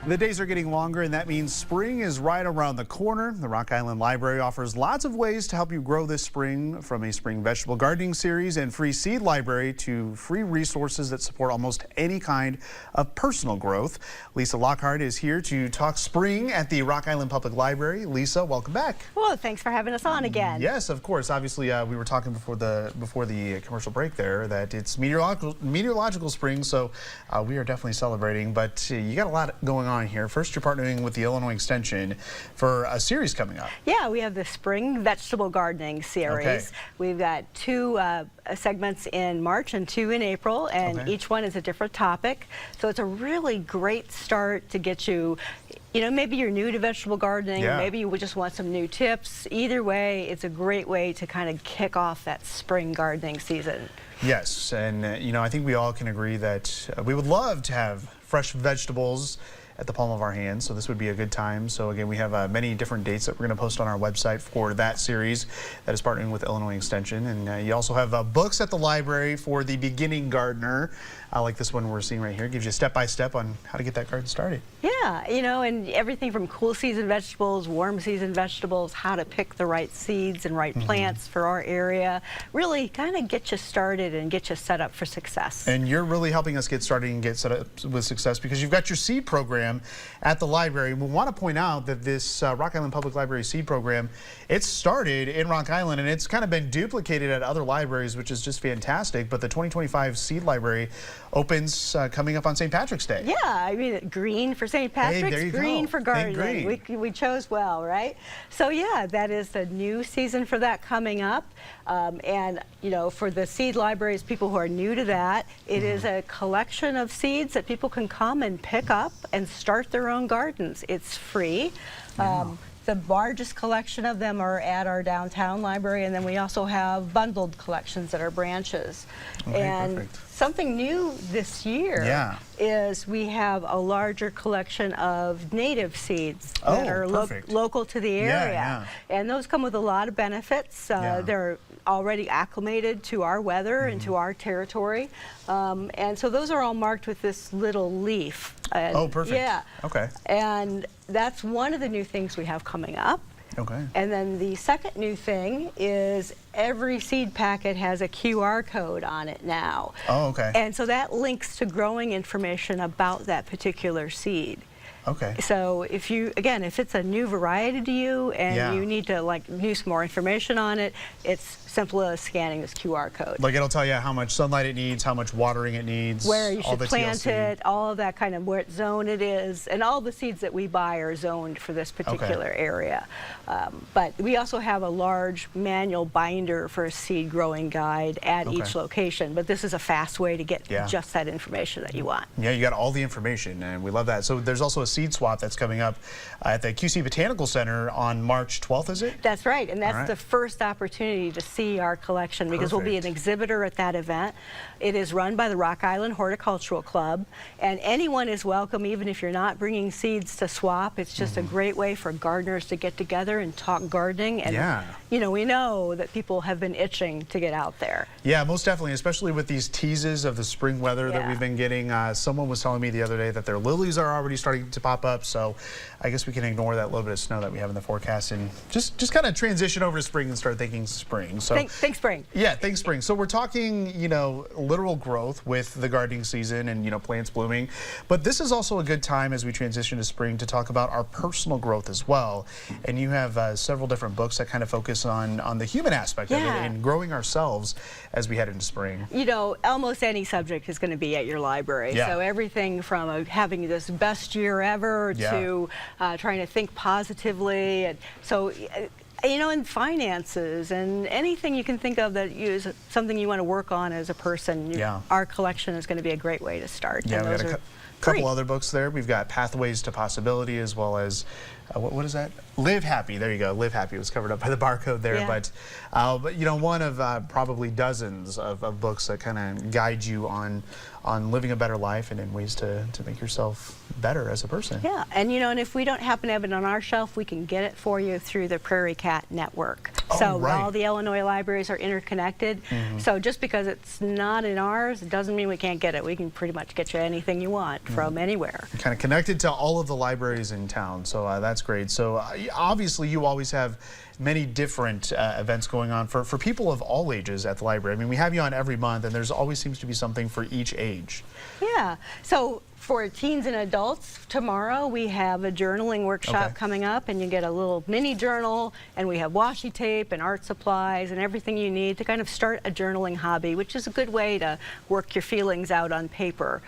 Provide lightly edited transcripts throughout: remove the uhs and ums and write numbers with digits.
The days are getting longer, and that means spring is right around the corner. The Rock Island Library offers lots of ways to help you grow this spring, from a spring vegetable gardening series and free seed library to free resources that support almost any kind of personal growth. Lisa Lockhart is here to talk spring at the Rock Island Public Library. Lisa, welcome back. Well, thanks for having us on again. Yes, of course. Obviously, we were talking before the commercial break there that it's meteorological spring, so we are definitely celebrating. But you got a lot going on here. First, you're partnering with the Illinois Extension for a series coming up. Yeah, we have the spring vegetable gardening series. Okay. We've got two segments in March and two in April, and each one is a different topic. So it's a really great start to get you, maybe you're new to vegetable gardening, maybe you just want some new tips. Either way, it's a great way to kind of kick off that spring gardening season. Yes, and I think we all can agree that we would love to have fresh vegetables at the palm of our hands, so this would be a good time. So again, we have many different dates that we're going to post on our website for that series that is partnering with Illinois Extension. And you also have books at the library for the beginning gardener, like this one we're seeing right here. It gives you step-by-step on how to get that garden started. Yeah, and everything from cool season vegetables, warm season vegetables, how to pick the right seeds and right plants for our area. Really kind of get you started and get you set up for success. And you're really helping us get started and get set up with success because you've got your seed program at the library. We want to point out that this Rock Island Public Library seed program, it started in Rock Island and it's kind of been duplicated at other libraries, which is just fantastic. But the 2025 seed library opens coming up on St. Patrick's Day. Yeah, I mean, green for St. Patrick's, green for gardening. We chose well, right? So yeah, that is the new season for that coming up. And for the seed libraries, people who are new to that, it is a collection of seeds that people can come and pick up and start their own gardens. It's free. The largest collection of them are at our downtown library, and then we also have bundled collections at our branches. And something new this year is we have a larger collection of native seeds that are local to the area. And those come with a lot of benefits. They're already acclimated to our weather and to our territory. And so those are all marked with this little leaf. Oh, perfect. Yeah. Okay. And that's one of the new things we have coming up. Okay. And then the second new thing is every seed packet has a QR code on it now. Oh, okay. And so that links to growing information about that particular seed. Okay. So if it's a new variety to you and you need to use more information on it, it's simple as scanning this QR code. Like it'll tell you how much sunlight it needs, how much watering it needs, where you should plant it, all of that kind of what zone it is, and all the seeds that we buy are zoned for this particular area. But we also have a large manual binder for a seed growing guide at each location. But this is a fast way to get just that information that you want. Yeah, you got all the information, and we love that. So there's also a seed swap that's coming up at the QC Botanical Center on March 12th, is it? That's right, and that's the first opportunity to see our collection because we'll be an exhibitor at that event. It is run by the Rock Island Horticultural Club, and anyone is welcome, even if you're not bringing seeds to swap. It's just a great way for gardeners to get together and talk gardening. And we know that people have been itching to get out there. Yeah, most definitely, especially with these teases of the spring weather that we've been getting. Someone was telling me the other day that their lilies are already starting to pop up, so I guess we can ignore that little bit of snow that we have in the forecast and just kind of transition over to spring and start thinking spring. So think spring. Yeah, think spring. So we're talking, literal growth with the gardening season and, plants blooming. But this is also a good time as we transition to spring to talk about our personal growth as well. And you have several different books that kind of focus on the human aspect of it and growing ourselves as we head into spring. Almost any subject is going to be at your library. So everything from having this best year ever to trying to think positively. And so in finances and anything you can think of that is something you want to work on as a person, our collection is going to be a great way to start. Yeah, we got a couple other books there. We've got Pathways to Possibility, as well as what is that? Live Happy. There you go. Live Happy was covered up by the barcode there. But one of probably dozens of books that kind of guide you on living a better life and in ways to make yourself better as a person. Yeah, and and if we don't happen to have it on our shelf, we can get it for you through the Prairie Cat Network. So right. all the Illinois libraries are interconnected. So just because it's not in ours, it doesn't mean we can't get it. We can pretty much get you anything you want from anywhere. Kind of connected to all of the libraries in town, so that's great. So obviously you always have many different events going on for people of all ages at the library. I mean, we have you on every month, and there's always seems to be something for each age. Yeah, so for teens and adults, tomorrow we have a journaling workshop coming up, and you get a little mini journal, and we have washi tape and art supplies and everything you need to kind of start a journaling hobby, which is a good way to work your feelings out on paper.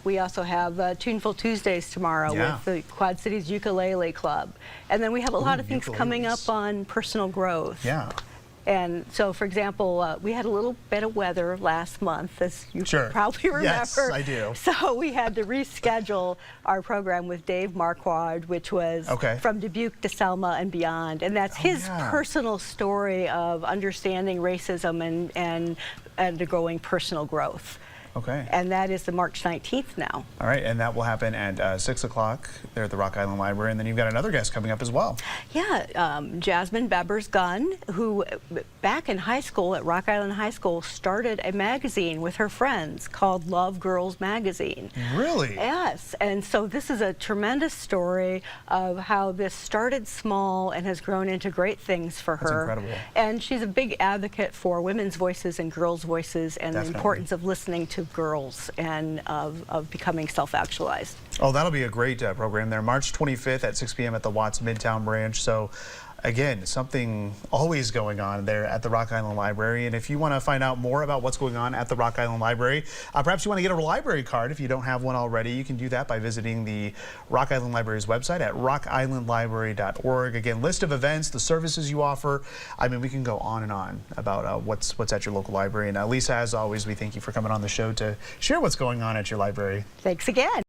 We also have Tuneful Tuesdays tomorrow with the Quad Cities Ukulele Club. And then we have a lot of things coming up on personal growth. Yeah. And so, for example, we had a little bit of weather last month, as you probably remember. Yes, I do. So we had to reschedule our program with Dave Marquardt, which was from Dubuque to Selma and beyond. And that's his personal story of understanding racism and undergoing personal growth. Okay. And that is the March 19th now. All right, and that will happen at 6 o'clock there at the Rock Island Library, and then you've got another guest coming up as well. Yeah, Jasmine Bebbers-Gunn, who back in high school at Rock Island High School started a magazine with her friends called Love Girls Magazine. Really? Yes, and so this is a tremendous story of how this started small and has grown into great things for her. That's incredible. And she's a big advocate for women's voices and girls' voices and the importance of listening to girls and of becoming self-actualized. Oh, that'll be a great program there. March 25th at 6 p.m. at the Watts Midtown branch. So again, something always going on there at the Rock Island Library. And if you want to find out more about what's going on at the Rock Island Library, perhaps you want to get a library card if you don't have one already, you can do that by visiting the Rock Island Library's website at rockislandlibrary.org. Again, list of events, the services you offer. I mean, we can go on and on about what's at your local library. And Lisa, as always, we thank you for coming on the show to share what's going on at your library. Thanks again.